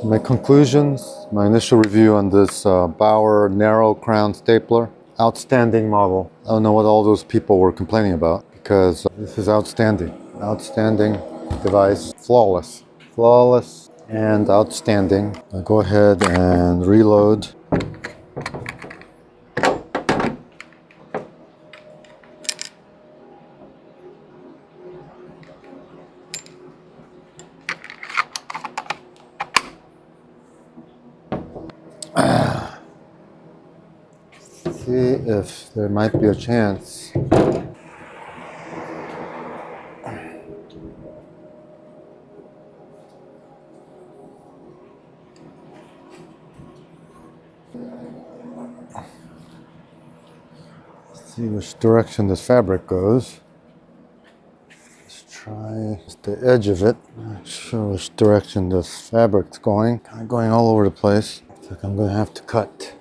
My conclusions, my initial review on this Bauer narrow crown stapler. Outstanding model. I don't know what all those people were complaining about because this is outstanding. Outstanding device. Flawless. Flawless and outstanding. I'll go ahead and reload. See if there might be a chance. See which direction this fabric goes. Let's try the edge of it. Not sure which direction this fabric's going. Kind of going all over the place. Looks like I'm going to have to cut.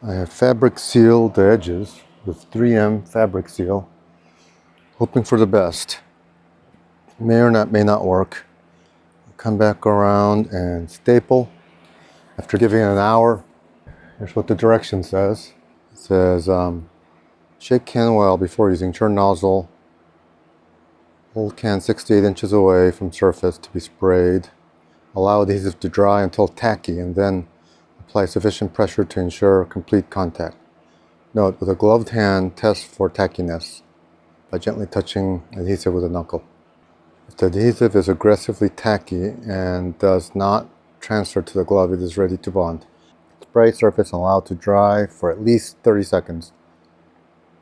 I have fabric sealed the edges with 3M fabric seal, hoping for the best. May or may not work. Come back around and staple. After giving it an hour, here's what the direction says. It says, shake can well before using churn nozzle. Hold can 6 to 8 inches away from surface to be sprayed. Allow adhesive to dry until tacky and then apply sufficient pressure to ensure complete contact. Note, with a gloved hand, test for tackiness by gently touching adhesive with a knuckle. If the adhesive is aggressively tacky and does not transfer to the glove, it is ready to bond. Spray surface and allow to dry for at least 30 seconds.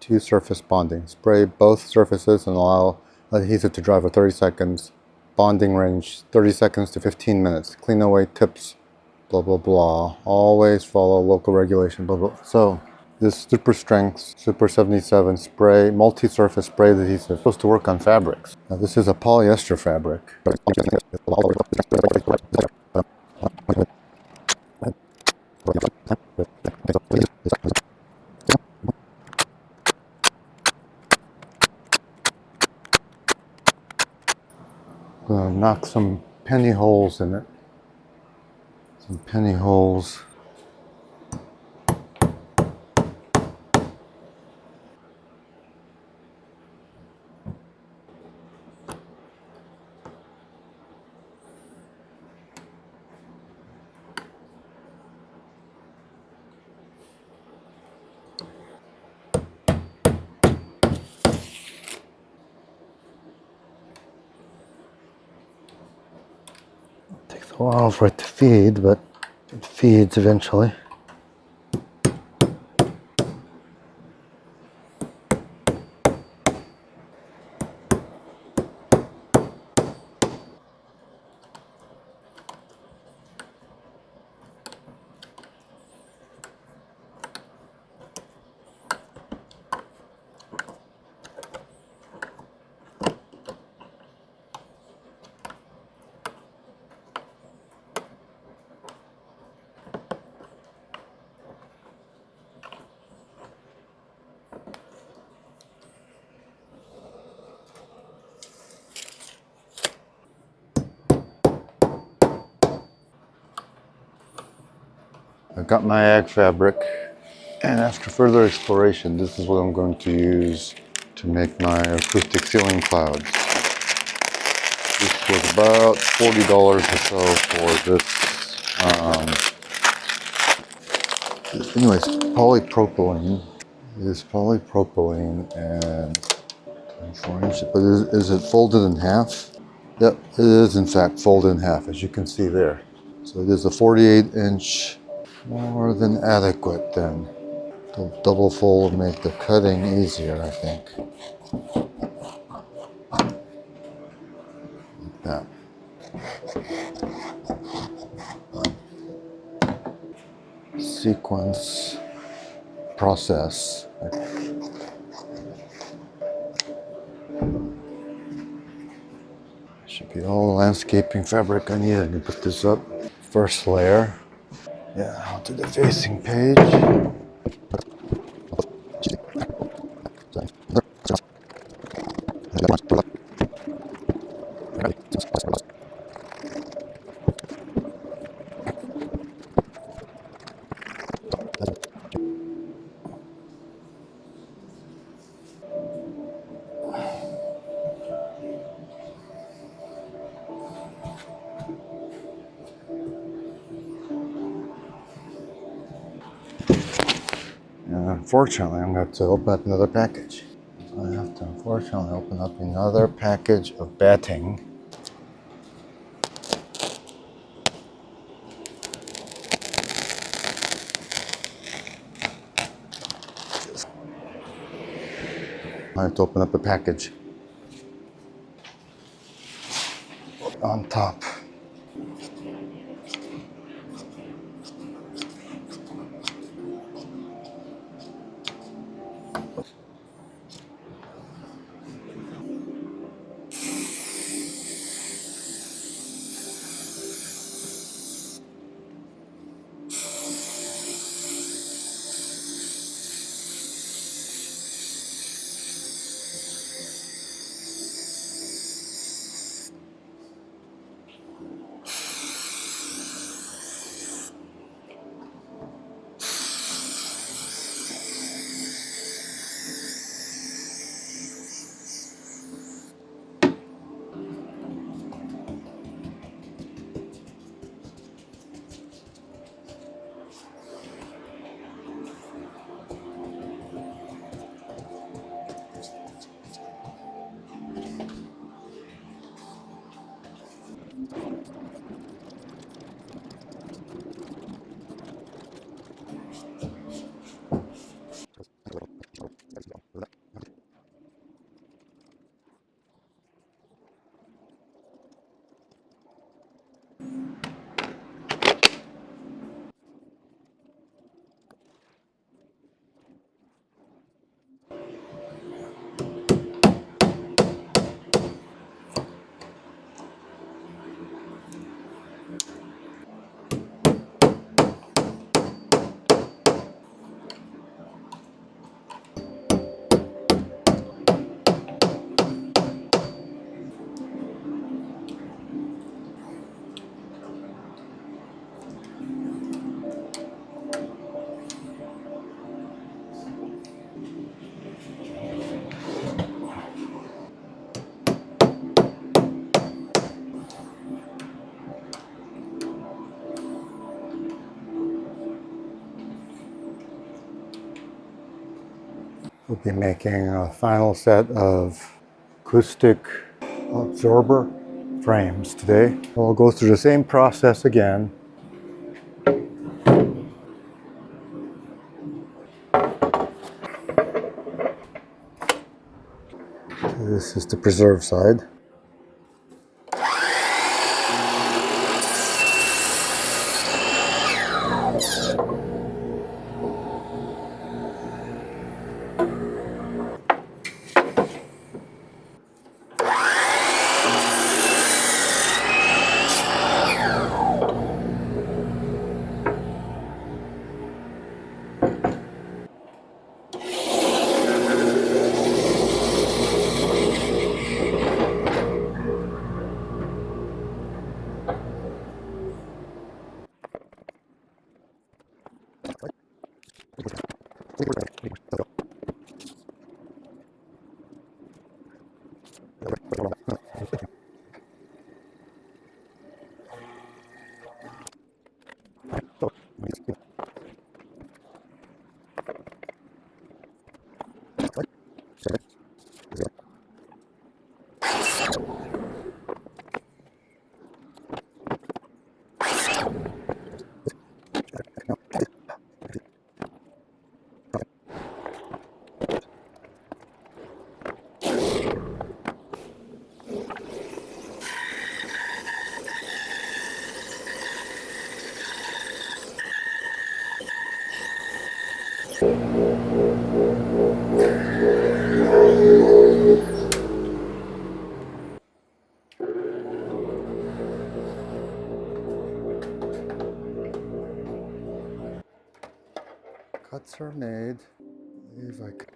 Two-surface bonding. Spray both surfaces and allow adhesive to dry for 30 seconds. Bonding range 30 seconds to 15 minutes. Clean away tips. Blah, blah, blah. Always follow local regulation, blah, blah. So, this super strength, Super 77 spray, multi-surface spray adhesive, supposed to work on fabrics. Now, this is a polyester fabric. I'm gonna knock some penny holes in it. Some penny holes. Takes a while for it to feed, but it feeds eventually. got my ag fabric, and after further exploration, this is what I'm going to use to make my acoustic ceiling clouds. This was about $40 or so for this. Anyways, polypropylene. It is polypropylene and 24 inches. But is it folded in half? Yep, it is in fact folded in half, as you can see there. So it is a 48-inch, more than adequate then. The double fold will make the cutting easier, I think. Like that. Sequence process. Should be all the landscaping fabric I need. I can put this up. First layer. Yeah, onto the facing page. Unfortunately, I'm going to open up another package. I have to unfortunately open up another package of batting. I have to open up a package on top. We'll be making a final set of acoustic absorber frames today. We'll go through the same process again. This is the preserve side. Cuts are made. If I could.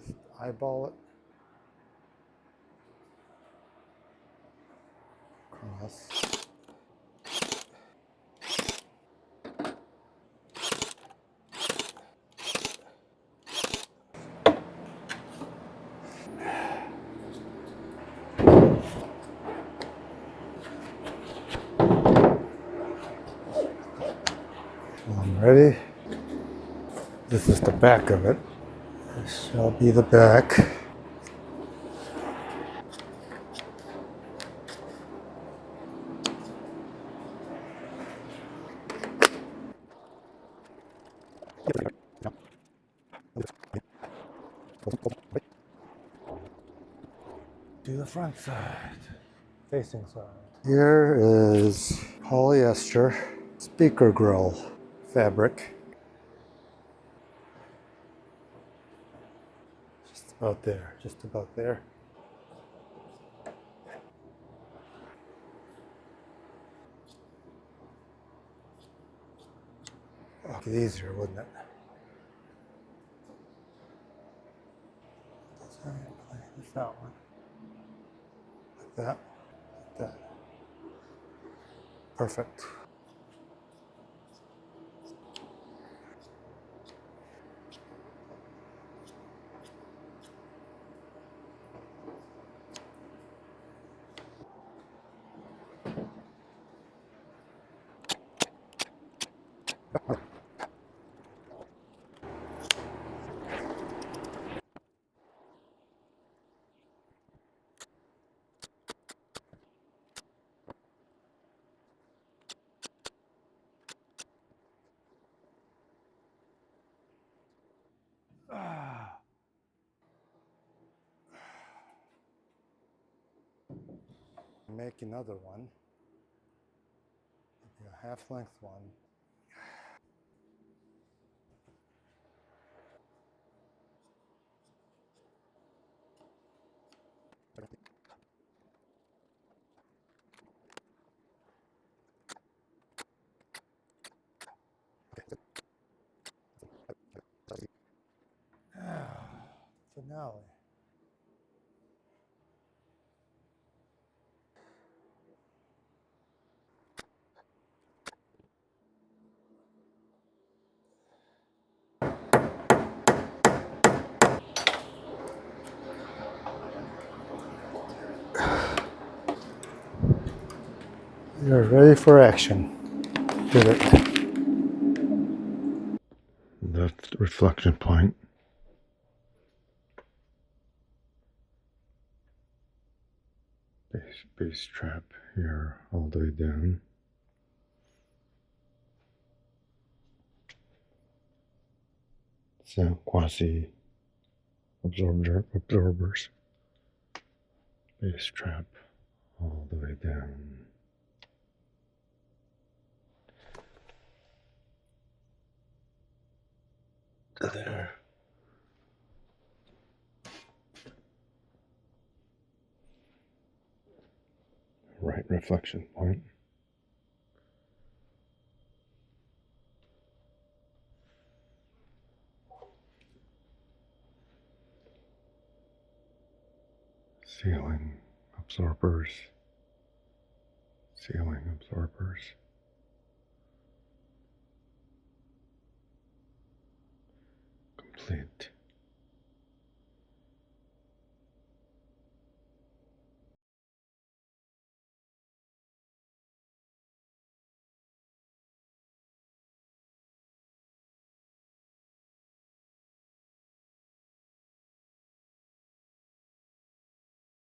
Just eyeball it across. I'm ready. This is the back of it. This shall be the back. Do the front side. Facing side. Here is polyester speaker grill fabric. Just about there, just about there. Oh, it'd be easier, wouldn't it? There's that one. Like that. Like that. Perfect. Make another one. Maybe a half-length one. Finale. You're ready for action. Did it. That's the reflection point. Bass trap here all the way down. So quasi absorbers. Bass trap all the way down. There. Right reflection point. Ceiling absorbers. Ceiling absorbers. Complete.